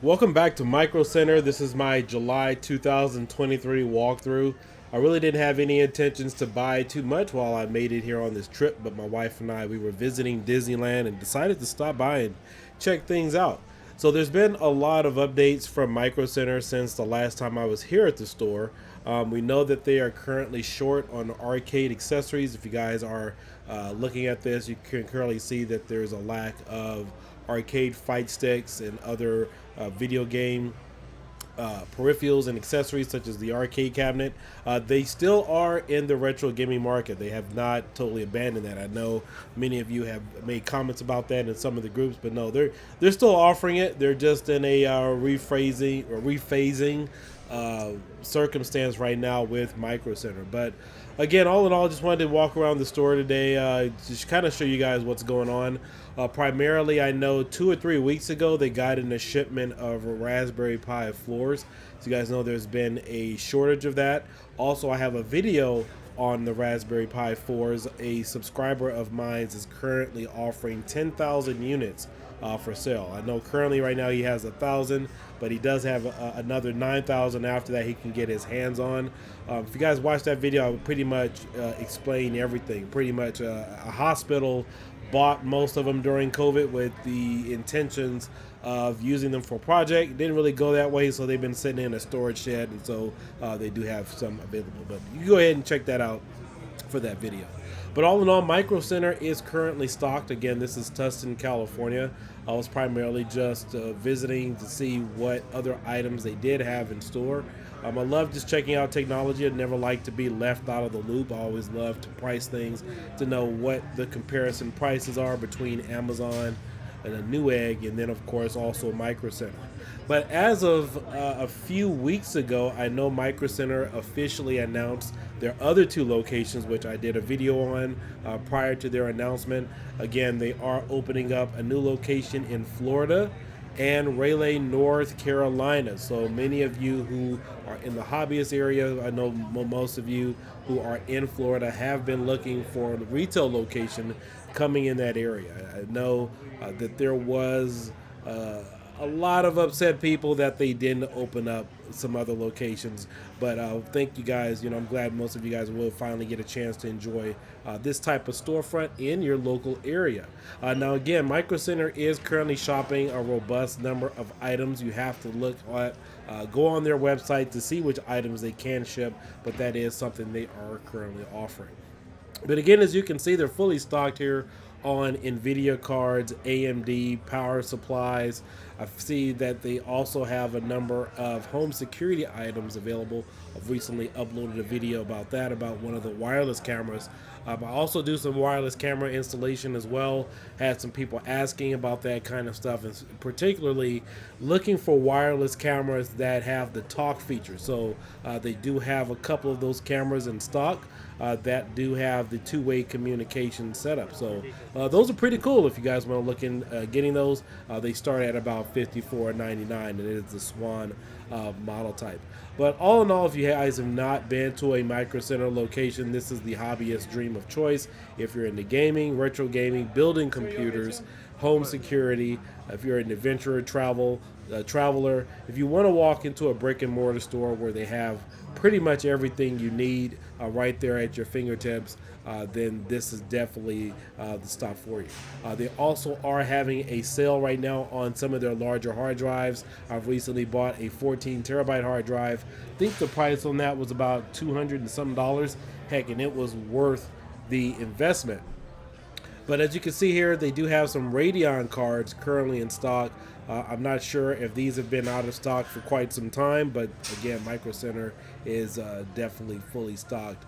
Welcome back to Microcenter. This is my July 2023 walkthrough. I really didn't have any intentions to buy too much while I made it here on this trip, but my wife and I, we were visiting Disneyland and decided to stop by and check things out. So there's been a lot of updates from Microcenter since the last time I was here at the store. We know that they are currently short on arcade accessories. If you guys are looking at this, you can currently see that there's a lack of arcade fight sticks and other video game peripherals and accessories such as the arcade cabinet. They still are in the retro gaming market. They have not totally abandoned that. I know many of you have made comments about that in some of the groups, but no, they're still offering it. They're just in a rephasing circumstance right now with Microcenter. But again, all in all, just wanted to walk around the store today, just kind of show you guys what's going on. Primarily, I know 2 or 3 weeks ago they got in a shipment of Raspberry Pi floors. So you guys know there's been a shortage of that. Also, I have a video on the Raspberry Pi 4s. A subscriber of mine is currently offering 10,000 units for sale. I know currently right now he has 1,000, but he does have another 9,000 after that he can get his hands on. If you guys watch that video, I would pretty much explain everything. Pretty much a hospital bought most of them during COVID with the intentions of using them for a project. It didn't really go that way, so they've been sitting in a storage shed, and so they do have some available. But you can go ahead and check that out for that video. But all in all, Microcenter is currently stocked. Again, this is Tustin, California. I was primarily just visiting to see what other items they did have in store. I love just checking out technology. I'd never like to be left out of the loop. I always love to price things, to know what the comparison prices are between Amazon and a Newegg, and then of course also Microcenter. But as of a few weeks ago, I know Microcenter officially announced their other 2 locations, which I did a video on prior to their announcement. Again, they are opening up a new location in Florida and Raleigh, North Carolina. So many of you who are in the hobbyist area, I know most of you who are in Florida have been looking for a retail location coming in that area. I know that there was a lot of upset people that they didn't open up some other locations, but thank you guys. I'm glad most of you guys will finally get a chance to enjoy this type of storefront in your local area. Now again, Microcenter is currently shopping a robust number of items. You have to look at go on their website to see which items they can ship, but that is something they are currently offering. But again, as you can see, they're fully stocked here on NVIDIA cards, AMD, power supplies. I see that they also have a number of home security items available. I've recently uploaded a video about that, about one of the wireless cameras. I also do some wireless camera installation as well. Had some people asking about that kind of stuff, and particularly looking for wireless cameras that have the talk feature. So they do have a couple of those cameras in stock that do have the 2-way communication setup. So those are pretty cool. If you guys want to look in getting those, they start at about $54.99, and it is the Swan model type. But all in all, if you guys have not been to a Microcenter location, this is the hobbyist dream of choice. If you're into gaming, retro gaming, building computers, home security, if you're an adventurer, traveler, if you want to walk into a brick and mortar store where they have pretty much everything you need right there at your fingertips, then this is definitely the stop for you. They also are having a sale right now on some of their larger hard drives. I've recently bought a 14 terabyte hard drive. I think the price on that was about $200 and some. Heck, and it was worth the investment. But as you can see here, they do have some Radeon cards currently in stock. I'm not sure if these have been out of stock for quite some time, but again, Microcenter is definitely fully stocked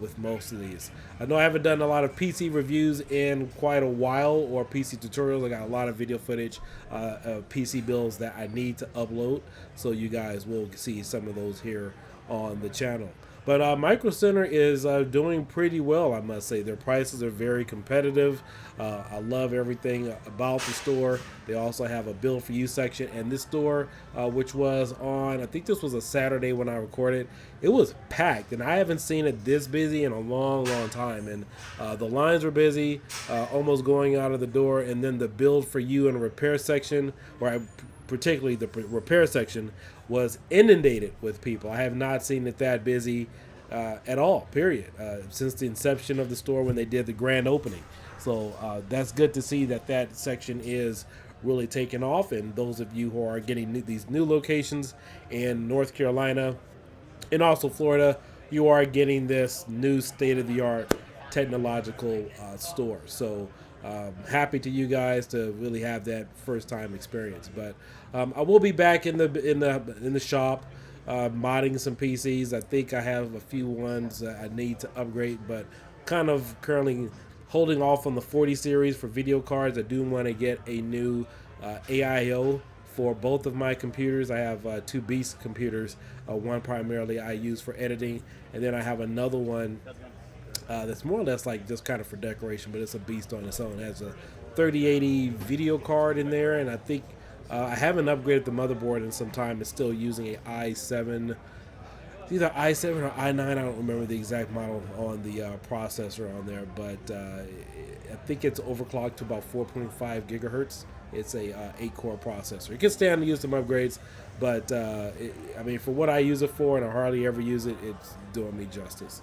with most of these. I know I haven't done a lot of PC reviews in quite a while, or PC tutorials. I got a lot of video footage of PC builds that I need to upload, so you guys will see some of those here on the channel. But Microcenter is doing pretty well, I must say. Their prices are very competitive. I love everything about the store. They also have a build for you section. And this store, which was on, I think this was a Saturday when I recorded, it was packed. And I haven't seen it this busy in a long, long time. And the lines were busy, almost going out of the door. And then the build for you and repair section, where I particularly the repair section, was inundated with people. I have not seen it that busy at all, period, since the inception of the store when they did the grand opening. So that's good to see that that section is really taking off. And those of you who are getting these new locations in North Carolina and also Florida, you are getting this new state-of-the-art technological store. So happy to you guys to really have that first-time experience. But I will be back in the shop modding some PCs. I think I have a few ones I need to upgrade, but kind of currently holding off on the 40 series for video cards. I do want to get a new AIO for both of my computers. I have two Beast computers. One primarily I use for editing, and then I have another one that's more or less like just kind of for decoration, but it's a beast on its own. It has a 3080 video card in there, and I think I haven't upgraded the motherboard in some time. It's still using a i7. It's either i7 or i9. I don't remember the exact model on the processor on there, but I think it's overclocked to about 4.5 gigahertz. It's a 8-core processor. It can stand to use some upgrades, but I mean, for what I use it for, and I hardly ever use it, it's doing me justice.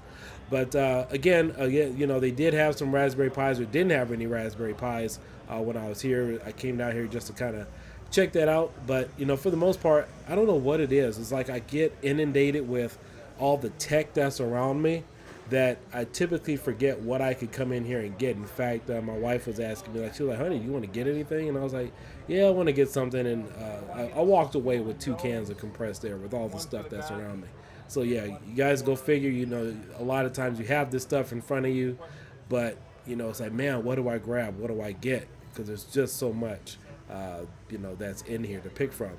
But again, you know, they did have some Raspberry Pis, or didn't have any Raspberry Pis when I was here. I came down here just to kind of check that out. But you know, for the most part, I don't know what it is. It's like I get inundated with all the tech that's around me that I typically forget what I could come in here and get. In fact, my wife was asking me, like, she was like, honey, you want to get anything? And I was like, yeah, I want to get something. And I walked away with 2 cans of compressed air with all the stuff that's around me. So yeah, you guys go figure. You know, a lot of times you have this stuff in front of you, but you know, it's like, man, what do I grab? What do I get? Because there's just so much, you know, that's in here to pick from.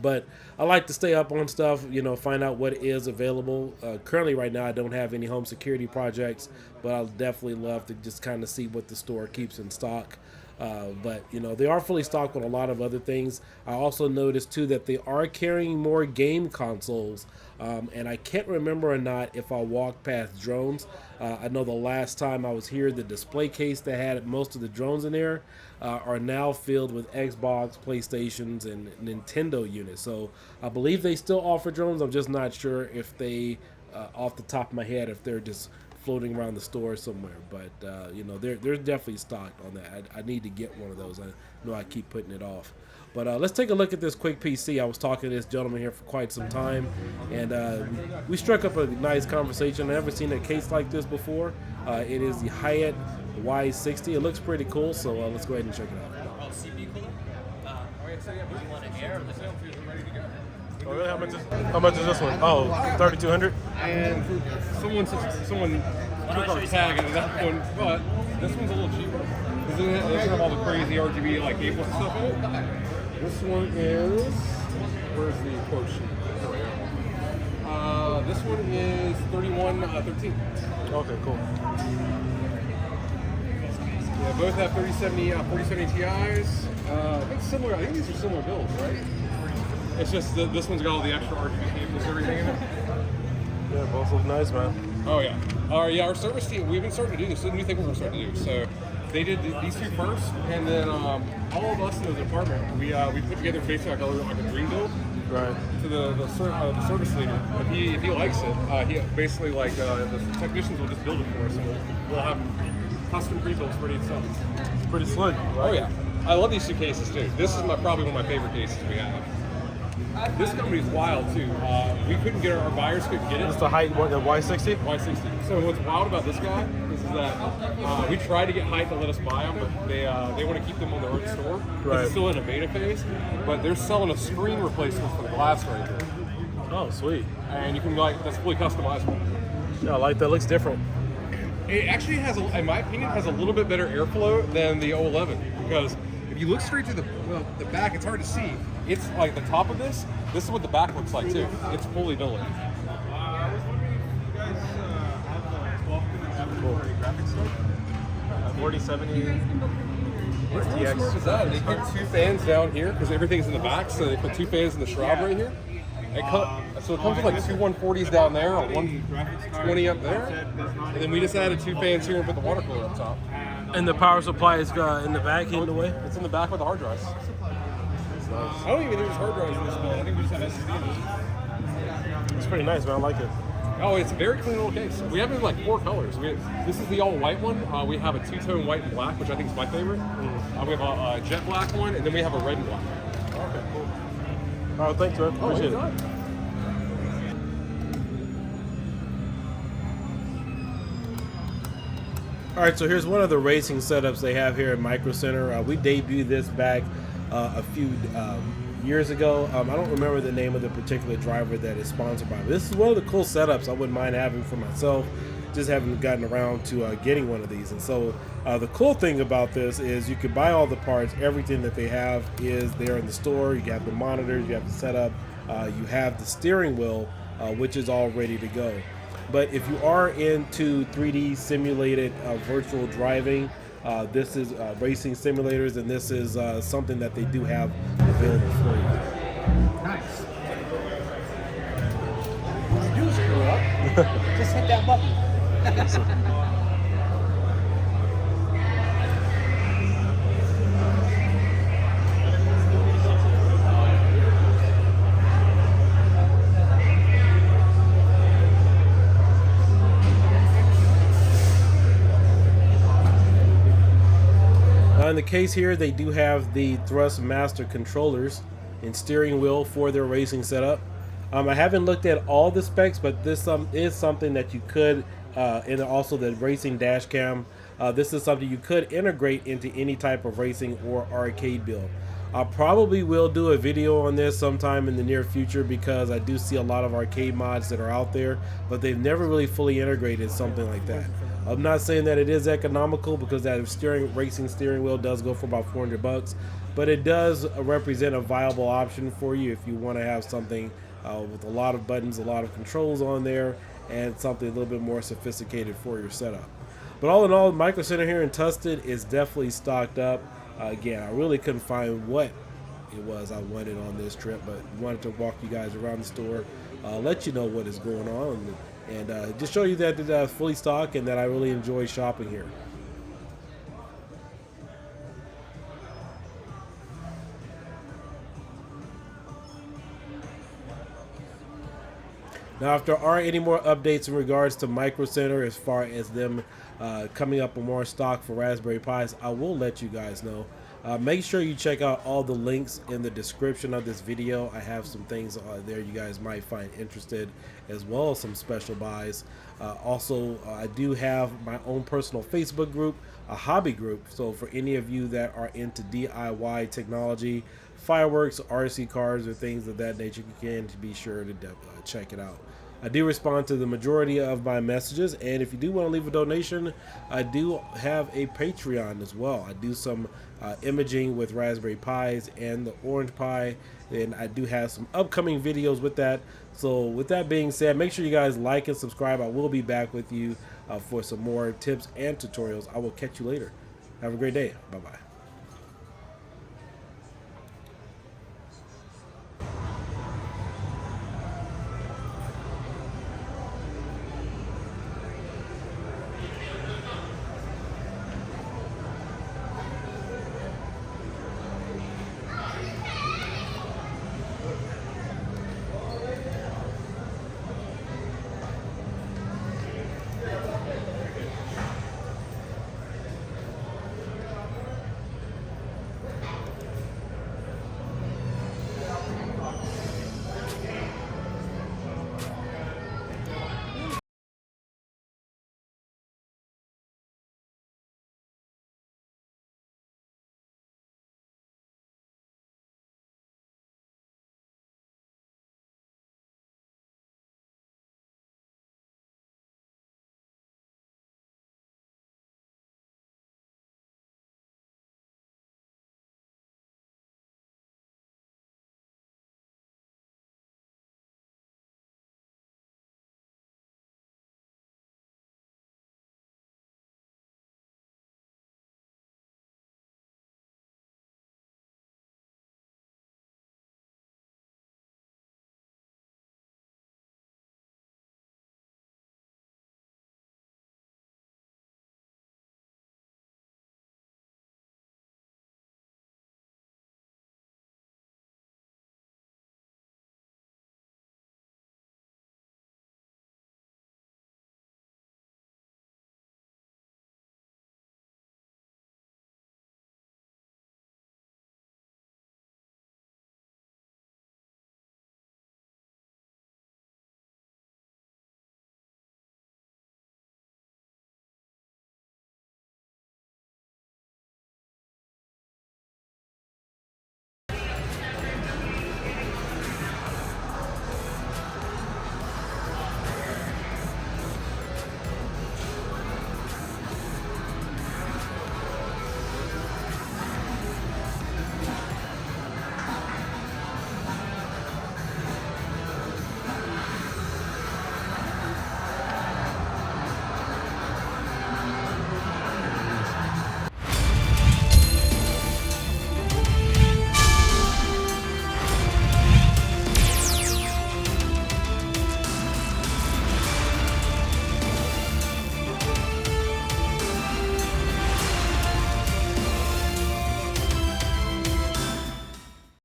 But I like to stay up on stuff, you know, find out what is available. Currently, right now, I don't have any home security projects, but I'll definitely love to just kind of see what the store keeps in stock. But, you know, they are fully stocked with a lot of other things. I also noticed, too, that they are carrying more game consoles. And I can't remember or not if I walked past drones. I know the last time I was here, the display case that had most of the drones in there are now filled with Xbox, PlayStations, and Nintendo units. So I believe they still offer drones. I'm just not sure if they, off the top of my head, if they're just floating around the store somewhere. But you know, they're definitely stocked on that. I need to get one of those. I know I keep putting it off. But let's take a look at this quick PC. I was talking to this gentleman here for quite some time, and we struck up a nice conversation. I've never seen a case like this before. It is the Hyatt Y60. It looks pretty cool, so let's go ahead and check it out. Oh, really? How much is this one? Oh, 3,200. And someone took our tag into that one, but this one's a little cheaper. Because it doesn't have all the crazy RGB like cables and stuff in it. This one is, where's the quote sheet? This one is 3113. Okay, cool. Yeah, both have 3070, 4070 Ti's. I think similar. I think these are similar builds, right? It's just that this one's got all the extra RGB cables and everything in it. Yeah, both look nice, man. Oh yeah. Yeah, our service team, we've been starting to do this. This is a new thing we're going to start to do. So they did these 2 first, and then all of us in the department, we put together basically like a dream build. Right. To the service leader. If he likes it, he basically like the technicians will just build it for us, and we'll have custom pre-builds ready to sell. It's pretty slick. Right? Oh yeah. I love these 2 cases too. This is probably one of my favorite cases we have. This company's wild too. We couldn't get our buyers couldn't get it. This is the Hyatt, the Y60? Y60. So what's wild about this guy is that we tried to get Hyatt to let us buy them, but they want to keep them on their own store. Right. It's still in a beta phase, but they're selling a screen replacement for the glass right here. Oh, sweet. And you can that's fully customizable. Yeah, I like that. Looks different. It actually has, in my opinion, has a little bit better airflow than the 011 because if you look straight through the back, it's hard to see. It's like the top of this. This is what the back looks like too. It's fully dull. Cool. 4070 RTX. What is that? They put 2 fans down here because everything's in the back, so they put 2 fans in the shroud right here. So it comes with like 2 140s down there, or 120 up there, and then we just added 2 fans here and put the water cooler up top. And the power supply is in the back, hidden away? It's in the back with the hard drives. nice. I don't even think there's hard drives in this one. I think we just have SSD in this. It's pretty nice, man. I like it. Oh, it's a very clean little case. We have it in like 4 colors. This is the all white one. We have a 2-tone white and black, which I think is my favorite. We have a jet black one, and then we have a red and black. Okay, cool. All right, thanks, man. Appreciate it. All right, so here's one of the racing setups they have here at Microcenter. We debuted this back a few years ago. I don't remember the name of the particular driver that is sponsored by, but this is one of the cool setups I wouldn't mind having for myself. Just haven't gotten around to getting one of these. And so the cool thing about this is you can buy all the parts. Everything that they have is there in the store. You have the monitors, you have the setup, you have the steering wheel, which is all ready to go. But if you are into 3D simulated virtual driving, this is racing simulators, and this is something that they do have available for you. Nice. If you do screw up, just hit that button. In the case here, they do have the Thrustmaster controllers and steering wheel for their racing setup. I haven't looked at all the specs, but this is something that you could, and also the racing dash cam. This is something you could integrate into any type of racing or arcade build. I probably will do a video on this sometime in the near future because I do see a lot of arcade mods that are out there, but they've never really fully integrated something like that. I'm not saying that it is economical because that racing steering wheel does go for about $400, but it does represent a viable option for you if you want to have something with a lot of buttons, a lot of controls on there, and something a little bit more sophisticated for your setup. But all in all, Microcenter here in Tustin is definitely stocked up. Again, I really couldn't find what it was I wanted on this trip, but wanted to walk you guys around the store, let you know what is going on, and just show you that it's fully stocked and that I really enjoy shopping here. Now, if there are any more updates in regards to Microcenter as far as them coming up with more stock for Raspberry Pis, I will let you guys know. Make sure you check out all the links in the description of this video. I have some things there you guys might find interested, as well as some special buys. Also, I do have my own personal Facebook group, a hobby group. So for any of you that are into DIY technology, fireworks, RC cars, or things of that nature, you can be sure to check it out. I do respond to the majority of my messages, and if you do want to leave a donation, I do have a Patreon as well. I do some imaging with Raspberry Pis and the Orange Pi, and I do have some upcoming videos with that. So with that being said, make sure you guys like and subscribe. I will be back with you for some more tips and tutorials. I will catch you later. Have a great day. Bye-bye.